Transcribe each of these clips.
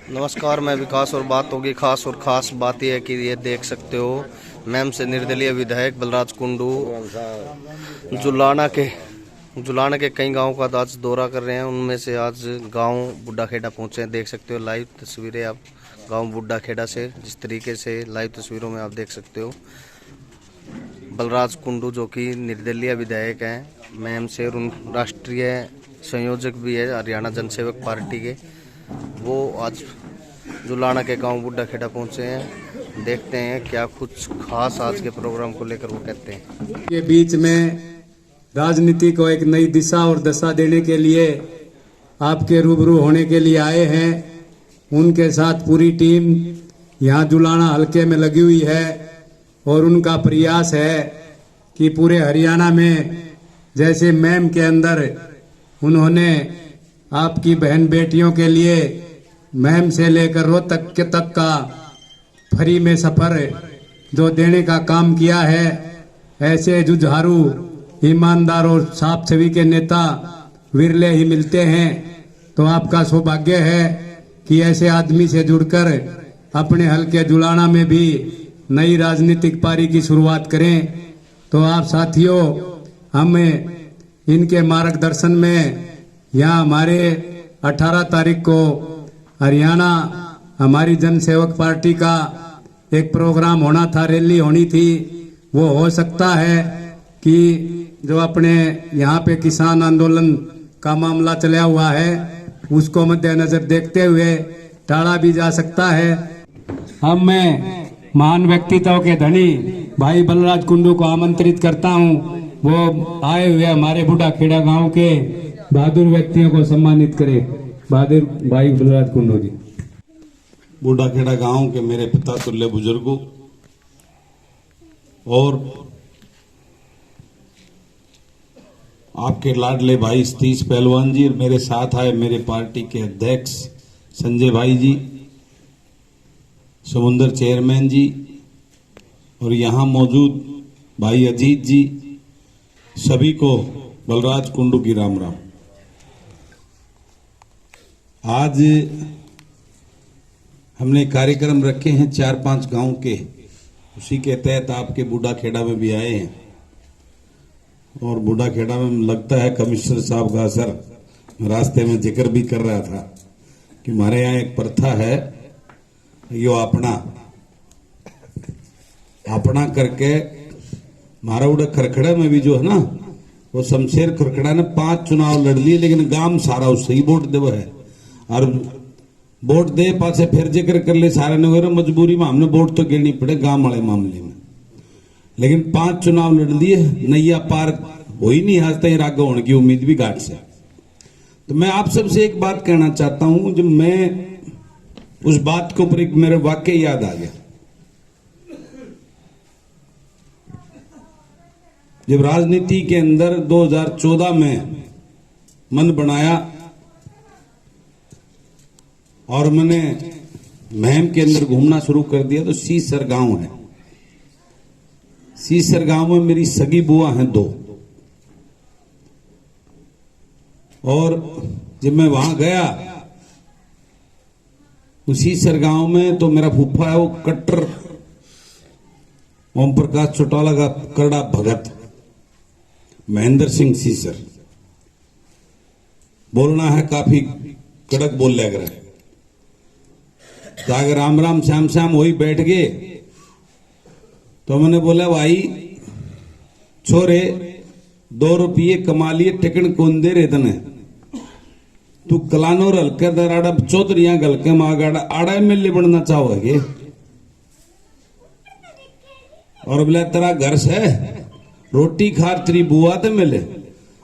नमस्कार, मैं विकास और बात होगी खास। और खास बात यह है कि ये देख सकते हो मैम से निर्दलीय विधायक बलराज कुंडू जुलाना के कई गांवों का आज दौरा कर रहे हैं। उनमें से आज गांव बुड्ढा खेड़ा पहुंचे हैं। देख सकते हो लाइव तस्वीरें आप गांव बुड्ढा खेड़ा से, जिस तरीके से लाइव तस्वीरों में आप देख सकते हो बलराज कुंडू जो कि निर्दलीय विधायक हैं मैम से, और उन राष्ट्रीय संयोजक भी है हरियाणा जनसेवक पार्टी के। वो आज जुलाना के गांव बुड्ढा खेड़ा पहुंचे हैं। देखते हैं क्या कुछ खास आज के प्रोग्राम को लेकर वो कहते हैं। के बीच में राजनीति को एक नई दिशा और दशा देने के लिए आपके रूबरू होने के लिए आए हैं। उनके साथ पूरी टीम यहाँ जुलाना हलके में लगी हुई है और उनका प्रयास है कि पूरे हरियाणा में जैसे मैम के अंदर उन्होंने आपकी बहन बेटियों के लिए मैम से लेकर रोहतक के तक का फ्री में सफर जो देने का काम किया है, ऐसे जुझारू ईमानदार और साफ छवि के नेता विरले ही मिलते हैं। तो आपका सौभाग्य है कि ऐसे आदमी से जुड़कर अपने हलके जुलाना में भी नई राजनीतिक पारी की शुरुआत करें। तो आप साथियों, हमें इनके मार्गदर्शन में यहाँ हमारे 18 तारीख को हरियाणा हमारी जनसेवक पार्टी का एक प्रोग्राम होना था, रैली होनी थी। वो हो सकता है कि जो अपने यहाँ पे किसान आंदोलन का मामला चला हुआ है उसको मद्देनजर देखते हुए टाला भी जा सकता है। अब मैं महान व्यक्तित्व के धनी भाई बलराज कुंडू को आमंत्रित करता हूँ, वो आए हुए हमारे बुड्ढा खेड़ा गांव के बहादुर व्यक्तियों को सम्मानित करे। बहादुर भाई बलराज कुंडू जी। बुड्ढा खेड़ा गांव के मेरे पिता तुल्य बुजुर्गों और आपके लाडले भाई सतीश पहलवान जी, और मेरे साथ आए मेरे पार्टी के अध्यक्ष संजय भाई जी, समुंदर चेयरमैन जी, और यहाँ मौजूद भाई अजीत जी, सभी को बलराज कुंडू की राम राम। आज हमने कार्यक्रम रखे हैं 4-5 गांव के, उसी के तहत आपके बुड्ढा खेड़ा में भी आए हैं। और बुड्ढा खेड़ा में लगता है कमिश्नर साहब का असर, रास्ते में जिक्र भी कर रहा था कि हमारे यहाँ एक प्रथा है, यो अपना करके हमारा उड़ा खरखड़ा में भी जो है ना, वो शमशेर खरखड़ा ने 5 चुनाव लड़ लिए, लेकिन गांव सारा उससे ही वोट देव है। और वोट दे पासे फिर जिक्र कर ले सारे ने, मजबूरी में हमने वोट तो गिरनी पड़े गांव वाले मामले में, लेकिन 5 चुनाव लड़ लिए, नैया पार हो ही नहीं, आज तक आगे होने की उम्मीद भी घाट से। तो मैं आप सबसे एक बात कहना चाहता हूं, जब मैं उस बात के ऊपर एक मेरे वाक्य याद आ गया। जब राजनीति के अंदर 2014 में मन बनाया और मैंने महम के अंदर घूमना शुरू कर दिया, तो सीसर गांव है, सीसर गांव में मेरी सगी बुआ हैं 2। और जब मैं वहां गया उसी सरगांव में, तो मेरा फूफा है वो कट्टर ओम प्रकाश चौटाला का करड़ा भगत महेंद्र सिंह सीसर, बोलना है काफी कड़क बोल लग रहा है। जाकर राम राम श्याम श्याम वही बैठ गए। तो मैंने बोला भाई छोरे 2 रुपये कमा लिए, टिकन कौन दे रहे तने, तू कलानोर हल्के दराड़ा चौधरिया गलके मागाड़ा आड़ा मिले बनना चाहोगे, और बोले तेरा घर से रोटी खार तेरी बुआ ते मिले,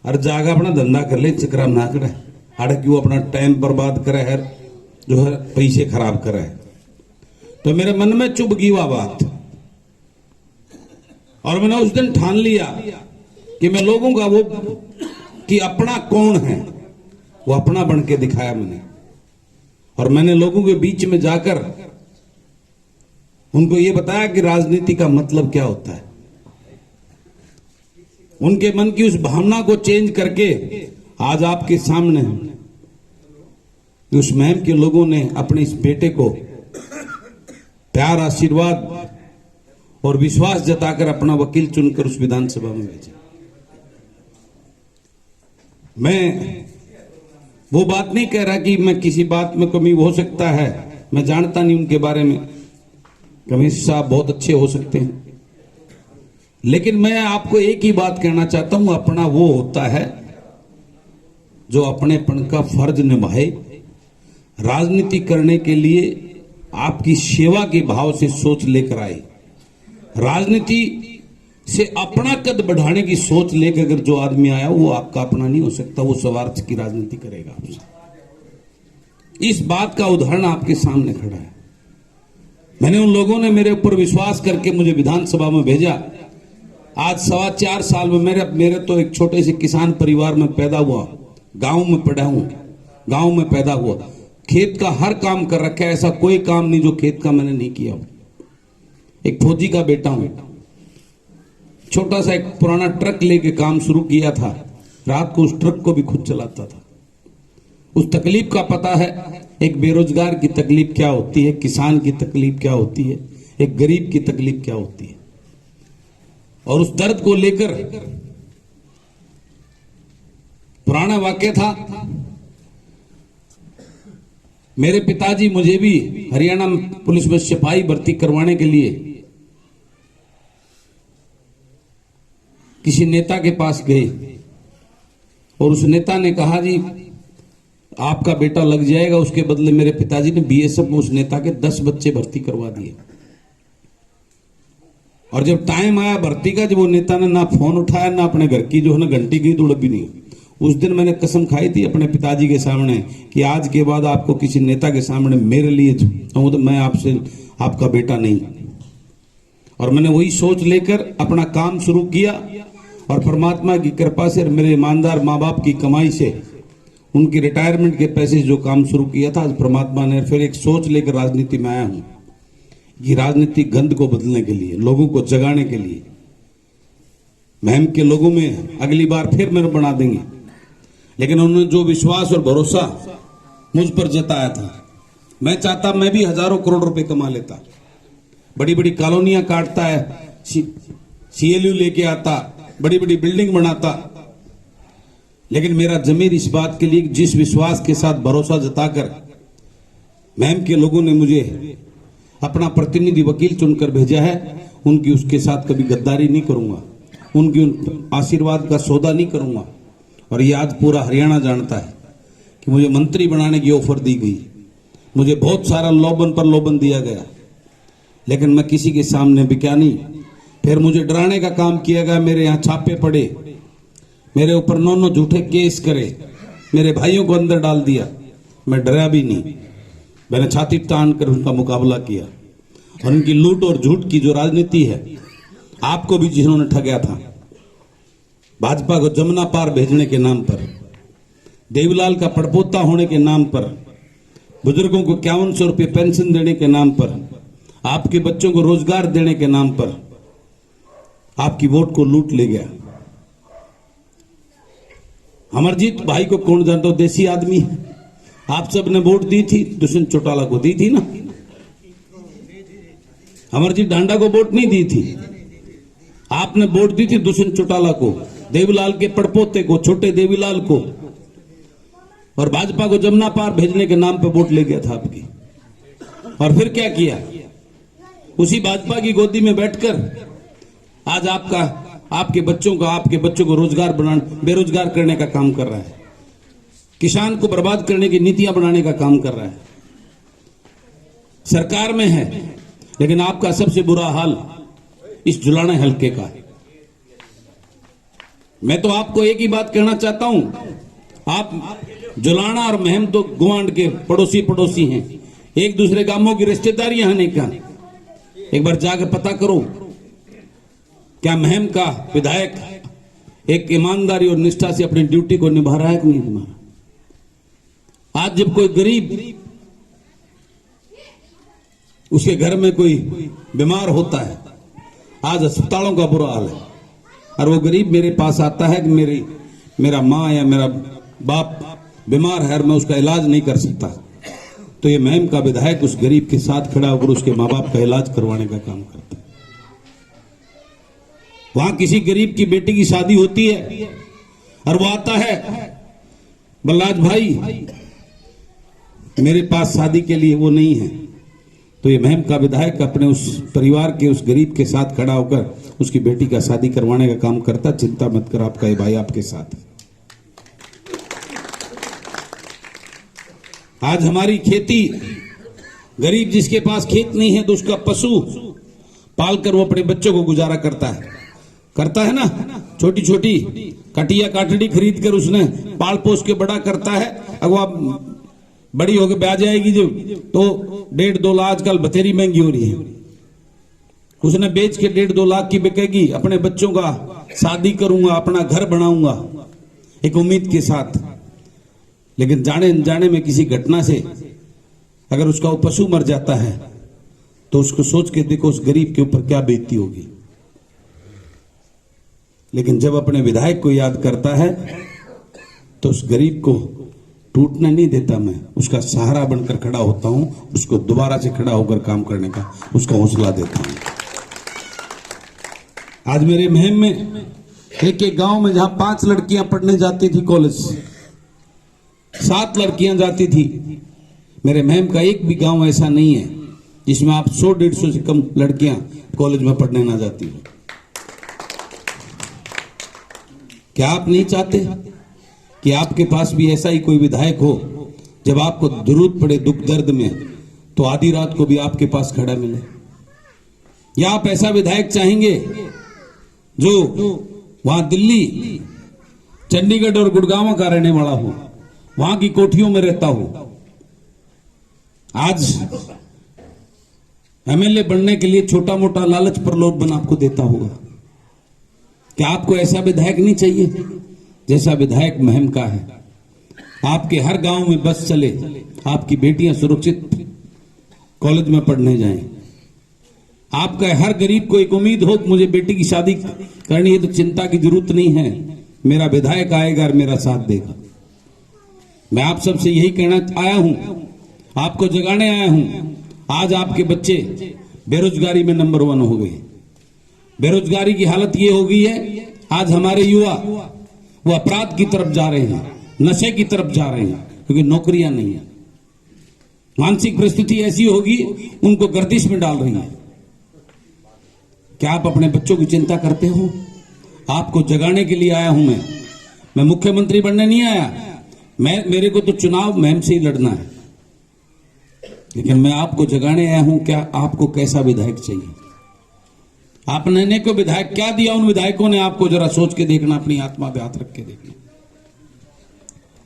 और जागा अपना धंधा कर ले, चक्राम ना करे, आड़ा क्यों अपना टाइम बर्बाद करे है, जो है पैसे खराब करे। तो मेरे मन में चुभ गई वह बात, और मैंने उस दिन ठान लिया कि मैं लोगों का वो कि अपना कौन है वो अपना बन के दिखाया मैंने। और मैंने लोगों के बीच में जाकर उनको ये बताया कि राजनीति का मतलब क्या होता है। उनके मन की उस भावना को चेंज करके आज आपके सामने उस महम के लोगों ने अपने इस बेटे को प्यार, आशीर्वाद और विश्वास जताकर अपना वकील चुनकर उस विधानसभा में भेजा। मैं वो बात नहीं कह रहा कि मैं किसी बात में कमी हो सकता है, मैं जानता नहीं उनके बारे में, कमिश्नर साहब बहुत अच्छे हो सकते हैं, लेकिन मैं आपको एक ही बात कहना चाहता हूं, अपना वो होता है जो अपनेपन का फर्ज निभाए, राजनीति करने के लिए आपकी सेवा के भाव से सोच लेकर आए, राजनीति से अपना कद बढ़ाने की सोच लेकर अगर जो आदमी आया वो आपका अपना नहीं हो सकता, वो स्वार्थ की राजनीति करेगा आपसे। इस बात का उदाहरण आपके सामने खड़ा है। मैंने उन लोगों ने मेरे ऊपर विश्वास करके मुझे विधानसभा में भेजा। आज 4.25 साल में मेरे तो एक छोटे से किसान परिवार में पैदा हुआ, गांव में पढ़ा हूं, गांव में पैदा हुआ, खेत का हर काम कर रखा है, ऐसा कोई काम नहीं जो खेत का मैंने नहीं किया। एक फौजी का बेटा हूं, छोटा सा एक पुराना ट्रक लेके काम शुरू किया था, रात को उस ट्रक को भी खुद चलाता था। उस तकलीफ का पता है, एक बेरोजगार की तकलीफ क्या होती है, किसान की तकलीफ क्या होती है, एक गरीब की तकलीफ क्या होती है। और उस दर्द को लेकर पुराना वाक्य था, मेरे पिताजी मुझे भी हरियाणा पुलिस में सिपाही भर्ती करवाने के लिए किसी नेता के पास गए और उस नेता ने कहा जी आपका बेटा लग जाएगा। उसके बदले मेरे पिताजी ने बीएसएफ में उस नेता के 10 बच्चे भर्ती करवा दिए। और जब टाइम आया भर्ती का, जब वो नेता ने ना फोन उठाया, ना अपने घर की जो है ना घंटी की दुड़ब भी नहीं, उस दिन मैंने कसम खाई थी अपने पिताजी के सामने कि आज के बाद आपको किसी नेता के सामने मेरे लिए तो मैं आपसे आपका बेटा नहीं। और मैंने वही सोच लेकर अपना काम शुरू किया और परमात्मा की कृपा से मेरे ईमानदार माँ बाप की कमाई से उनकी रिटायरमेंट के पैसे से जो काम शुरू किया था, आज परमात्मा ने फिर एक सोच लेकर राजनीति में आया हूं कि राजनीतिक गंध को बदलने के लिए, लोगों को जगाने के लिए। महम के लोगों में अगली बार फिर मेरे बना देंगे, लेकिन उन्होंने जो विश्वास और भरोसा मुझ पर जताया था, मैं चाहता मैं भी हजारों करोड़ रुपए कमा लेता, बड़ी बड़ी कॉलोनियां काटता है, सीएलयू लेके आता, बड़ी बड़ी बिल्डिंग बनाता, लेकिन मेरा जमीर इस बात के लिए जिस विश्वास के साथ भरोसा जताकर महम के लोगों ने मुझे अपना प्रतिनिधि वकील चुनकर भेजा है, उनकी उसके साथ कभी गद्दारी नहीं करूंगा, उनकी आशीर्वाद का सौदा नहीं करूंगा। और ये आज पूरा हरियाणा जानता है कि मुझे मंत्री बनाने की ऑफर दी गई, मुझे बहुत सारा लोबन पर लोबन दिया गया, लेकिन मैं किसी के सामने बिका नहीं। फिर मुझे डराने का काम किया गया, मेरे यहाँ छापे पड़े, मेरे ऊपर 9 झूठे केस करे, मेरे भाइयों को अंदर डाल दिया, मैं डरा भी नहीं, मैंने छाती तान कर उनका मुकाबला किया। और उनकी लूट और झूठ की जो राजनीति है, आपको भी जिन्होंने ठगया था, भाजपा को जमुना पार भेजने के नाम पर, देवीलाल का पड़पोता होने के नाम पर, बुजुर्गों को 5100 रुपये पेंशन देने के नाम पर, आपके बच्चों को रोजगार देने के नाम पर आपकी वोट को लूट ले गया। अमरजीत भाई को कौन जानता हो, देसी आदमी है, आप सब ने वोट दी थी, दुष्यंत चौटाला को दी थी ना, अमरजीत डांडा को वोट नहीं दी थी, आपने वोट दी थी दुष्यंत चौटाला को, देवीलाल के पड़पोते को, छोटे देवीलाल को, और भाजपा को जमुना पार भेजने के नाम पे वोट ले गया था आपकी। और फिर क्या किया, उसी भाजपा की गोदी में बैठकर आज आपके बच्चों को रोजगार बेरोजगार करने का काम कर रहा है, किसान को बर्बाद करने की नीतियां बनाने का काम कर रहा है। सरकार में है, लेकिन आपका सबसे बुरा हाल इस जुलाना हल्के का है। मैं तो आपको एक ही बात कहना चाहता हूं, आप जुलाना और महम तो गुआंड के पड़ोसी हैं, एक दूसरे गांवों की रिश्तेदारियां हैं का। एक बार जाकर पता करो, क्या महम का विधायक एक ईमानदारी और निष्ठा से अपनी ड्यूटी को निभा रहा है कि नहीं निभा रहा। आज जब कोई गरीब, उसके घर में कोई बीमार होता है, आज अस्पतालों का बुरा हाल है, और वो गरीब मेरे पास आता है कि मेरा माँ या मेरा बाप बीमार है और मैं उसका इलाज नहीं कर सकता, तो ये महम का विधायक उस गरीब के साथ खड़ा होकर उसके माँ बाप का इलाज करवाने का काम करता है। वहां किसी गरीब की बेटी की शादी होती है और वो आता है, बलराज भाई मेरे पास शादी के लिए वो नहीं है, तो ये महम का विधायक अपने उस परिवार के उस गरीब के साथ खड़ा होकर उसकी बेटी का शादी करवाने का काम करता। चिंता मत कर, आपका ये भाई आपके साथ है। आज हमारी खेती, गरीब जिसके पास खेत नहीं है तो उसका पशु पालकर वो अपने बच्चों को गुजारा करता है ना। छोटी छोटी कटिया काटड़ी खरीद कर उसने पाल पोस के बड़ा करता है। अब वो बड़ी होकर ब्याह जाएगी जो, तो 1.5-2 लाख, आजकल बतेरी महंगी हो रही है, उसने बेच के 1.5-2 लाख की बिकेगी। अपने बच्चों का शादी करूंगा, अपना घर बनाऊंगा एक उम्मीद के साथ। लेकिन जाने अनजाने में किसी घटना से अगर उसका वो पशु मर जाता है तो उसको सोच के देखो उस गरीब के ऊपर क्या बीतती होगी। लेकिन जब अपने विधायक को याद करता है तो उस गरीब को टूटने नहीं देता, मैं उसका सहारा बनकर खड़ा होता हूं, उसको दोबारा से खड़ा होकर काम करने का उसका हौसला देता हूं। आज मेरे महम में एक गांव में जहां 5 लड़कियां पढ़ने जाती थी कॉलेज, 7 लड़कियां जाती थी, मेरे महम का एक भी गांव ऐसा नहीं है जिसमें आप 100-150 से कम लड़कियां कॉलेज में पढ़ने ना जाती हो। क्या आप नहीं चाहते कि आपके पास भी ऐसा ही कोई विधायक हो, जब आपको जरूरत पड़े दुख दर्द में तो आधी रात को भी आपके पास खड़ा मिले? या आप ऐसा विधायक चाहेंगे जो वहां दिल्ली, चंडीगढ़ और गुड़गांव का रहने वाला हो, वहां की कोठियों में रहता हो? आज एमएलए बनने के लिए छोटा मोटा लालच प्रलोभन आपको देता होगा। क्या आपको ऐसा विधायक नहीं चाहिए जैसा विधायक महम का है? आपके हर गांव में बस चले, आपकी बेटियां सुरक्षित कॉलेज में पढ़ने जाएं, आपका हर गरीब को एक उम्मीद हो मुझे बेटी की शादी करनी है तो चिंता की जरूरत नहीं है, मेरा विधायक आएगा और मेरा साथ देगा। मैं आप सबसे यही कहना आया हूं, आपको जगाने आया हूं। आज आपके बच्चे बेरोजगारी में नंबर 1 हो गए। बेरोजगारी की हालत ये हो गई है, आज हमारे युवा वो अपराध की तरफ जा रहे हैं, नशे की तरफ जा रहे हैं, क्योंकि नौकरियां नहीं है। मानसिक परिस्थिति ऐसी होगी उनको गर्दिश में डाल रही है। क्या आप अपने बच्चों की चिंता करते हो? आपको जगाने के लिए आया हूं मैं मुख्यमंत्री बनने नहीं आया। मेरे को तो चुनाव महम से ही लड़ना है, लेकिन मैं आपको जगाने आया हूं। क्या आपको कैसा विधायक चाहिए? आपने को विधायक क्या दिया उन विधायकों ने? आपको जरा सोच के देखना, अपनी आत्मा पे हाथ रख के देखना।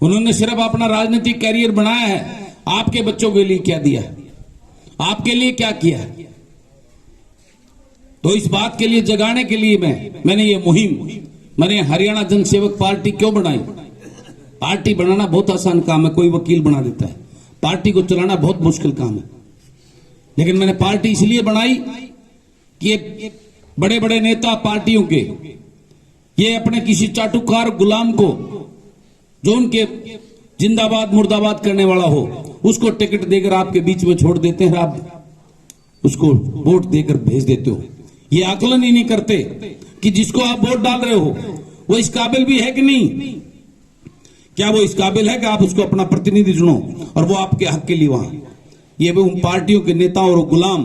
उन्होंने सिर्फ अपना राजनीतिक कैरियर बनाया है, आपके बच्चों के लिए क्या दिया? आपके लिए क्या किया? तो इस बात के लिए जगाने के लिए मैंने ये मुहिम, मैंने हरियाणा जनसेवक पार्टी क्यों बनाई? पार्टी बनाना बहुत आसान काम है, कोई वकील बना देता है। पार्टी को चलाना बहुत मुश्किल काम है। लेकिन मैंने पार्टी इसलिए बनाई कि ये बड़े बड़े नेता पार्टियों के, ये अपने किसी चाटुकार गुलाम को जो उनके जिंदाबाद मुर्दाबाद करने वाला हो, उसको टिकट देकर आपके बीच में छोड़ देते हैं, आप उसको वोट देकर भेज देते हो। ये आकलन ही नहीं करते कि जिसको आप वोट डाल रहे हो वो इस काबिल भी है कि नहीं। क्या वो इस काबिल है कि आप उसको अपना प्रतिनिधि चुनो और वो आपके हक के लिए वहां? ये भी उन पार्टियों के नेता और गुलाम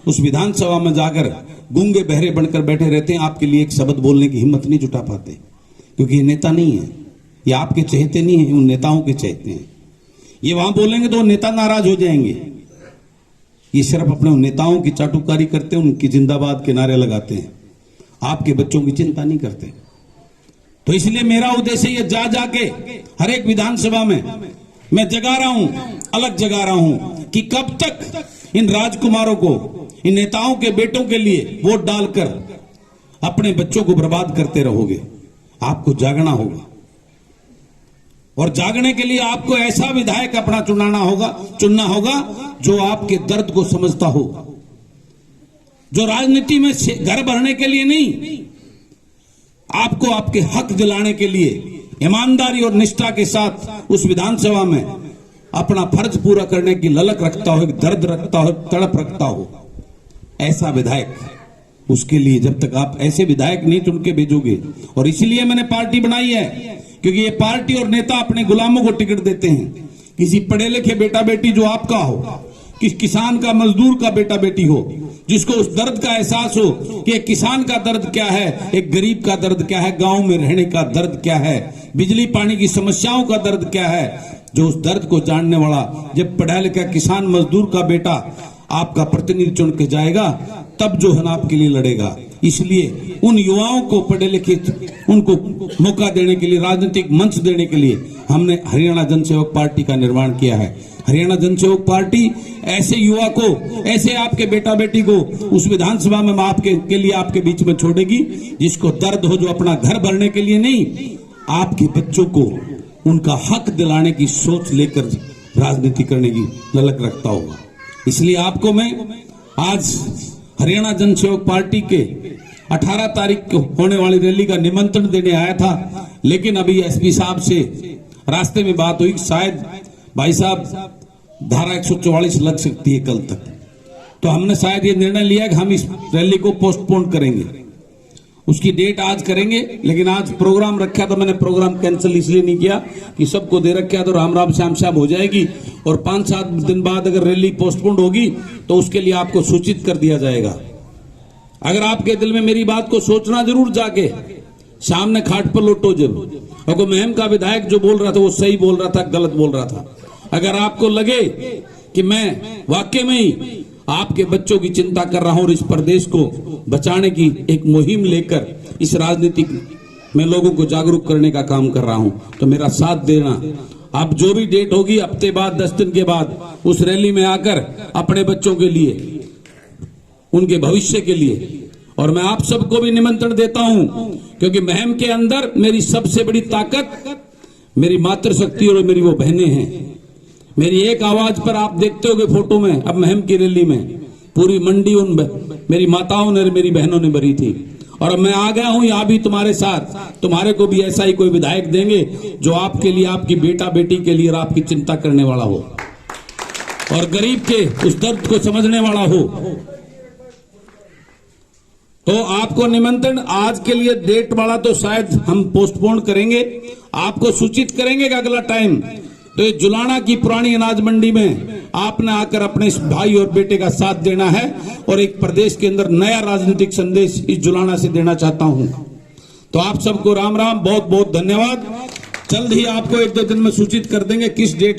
उस विधानसभा में जाकर गूंगे बहरे बनकर बैठे रहते हैं, आपके लिए एक शब्द बोलने की हिम्मत नहीं जुटा पाते, क्योंकि ये नेता नहीं है, ये आपके चहेते नहीं है, उन नेताओं के चहेते हैं। ये वहां बोलेंगे तो नेता नाराज हो जाएंगे। ये सिर्फ अपने उन नेताओं की चाटुकारी करते हैं, उनकी जिंदाबाद के नारे लगाते हैं, आपके बच्चों की चिंता नहीं करते। तो इसलिए मेरा उद्देश्य ये जाके हर एक विधानसभा में मैं जगा रहा हूं, अलग जगा रहा हूं कि कब तक इन राजकुमारों को, इन नेताओं के बेटों के लिए वोट डालकर अपने बच्चों को बर्बाद करते रहोगे। आपको जागना होगा, और जागने के लिए आपको ऐसा विधायक अपना चुनना होगा जो आपके दर्द को समझता हो, जो राजनीति में घर भरने के लिए नहीं, आपको आपके हक दिलाने के लिए ईमानदारी और निष्ठा के साथ उस विधानसभा में अपना फर्ज पूरा करने की ललक रखता हो, एक दर्द रखता हो, तड़प रखता हो, ऐसा विधायक, उसके लिए जब तक आप ऐसे विधायक नहीं चुन के भेजोगे, और इसीलिए मैंने पार्टी बनाई है, क्योंकि ये पार्टी और नेता अपने गुलामों को टिकट देते हैं। किसी पढ़े लिखे बेटा बेटी जो आपका हो, किस किसान का, मजदूर का बेटा बेटी हो, जिसको उस दर्द का एहसास हो कि एक किसान का दर्द क्या है, एक गरीब का दर्द क्या है, गांव में रहने का दर्द क्या है, बिजली पानी की समस्याओं का दर्द क्या है, जो उस दर्द को जानने वाला जब पढ़ा लिखा किसान मजदूर का बेटा आपका प्रतिनिधि चुन के जाएगा, तब जो है ना आपके लिए लड़ेगा। इसलिए उन युवाओं को पढ़े लिखे, उनको मौका देने के लिए, राजनीतिक मंच देने के लिए हमने हरियाणा जनसेवक पार्टी का निर्माण किया है। हरियाणा जनसेवक पार्टी ऐसे युवा को, ऐसे आपके बेटा बेटी को उस विधानसभा में आपके लिए आपके बीच में छोड़ेगी जिसको दर्द हो, जो अपना घर भरने के लिए नहीं, आपके बच्चों को उनका हक दिलाने की सोच लेकर राजनीति करने की ललक रखता होगा। इसलिए आपको मैं आज हरियाणा जनसेवक पार्टी के 18 तारीख को होने वाली रैली का निमंत्रण देने आया था, लेकिन अभी एसपी साहब से रास्ते में बात हुई, शायद भाई साहब धारा 144 लग सकती है कल तक, तो हमने शायद ये निर्णय लिया कि हम इस रैली को पोस्टपोन करेंगे। उसकी डेट आज करेंगे, लेकिन आज प्रोग्राम रखा तो मैंने प्रोग्राम कैंसिल इसलिए नहीं किया कि सबको दे रखा तो राम राम श्याम श्याम हो जाएगी, और 5-7 दिन बाद अगर रैली पोस्टपोन होगी तो उसके लिए आपको सूचित कर दिया जाएगा। अगर आपके दिल में मेरी बात को सोचना जरूर, जाके सामने खाट पर लौटो जरूर। और महम का विधायक जो बोल रहा था वो सही बोल रहा था, गलत बोल रहा था। अगर आपको लगे कि मैं वाकई में ही आपके बच्चों की चिंता कर रहा हूं और इस प्रदेश को बचाने की एक मुहिम लेकर इस राजनीति में लोगों को जागरूक करने का काम कर रहा हूं, तो मेरा साथ देना। अब जो भी डेट होगी, हफ्ते बाद, 10 दिन के बाद, उस रैली में आकर अपने बच्चों के लिए, उनके भविष्य के लिए, और मैं आप सबको भी निमंत्रण देता हूं, क्योंकि महम के अंदर मेरी सबसे बड़ी ताकत मेरी मातृशक्ति और मेरी वो बहनें हैं। मेरी एक आवाज पर आप देखते होगे फोटो में, अब महम की रैली में पूरी मंडी उन मेरी माताओं ने, मेरी बहनों ने भरी थी, और अब मैं आ गया हूं यहाँ भी तुम्हारे साथ। तुम्हारे को भी ऐसा ही कोई विधायक देंगे जो आपके लिए, आपकी बेटा बेटी के लिए और आपकी चिंता करने वाला हो, और गरीब के उस दर्द को समझने वाला हो। तो आपको निमंत्रण आज के लिए डेट वाला तो शायद हम पोस्टपोन करेंगे, आपको सूचित करेंगे कि अगला टाइम। तो ये जुलाना की पुरानी अनाज मंडी में आपने आकर अपने इस भाई और बेटे का साथ देना है, और एक प्रदेश के अंदर नया राजनीतिक संदेश इस जुलाना से देना चाहता हूं। तो आप सबको राम राम, बहुत बहुत धन्यवाद। जल्द ही आपको 1-2 दिन में सूचित कर देंगे किस डेट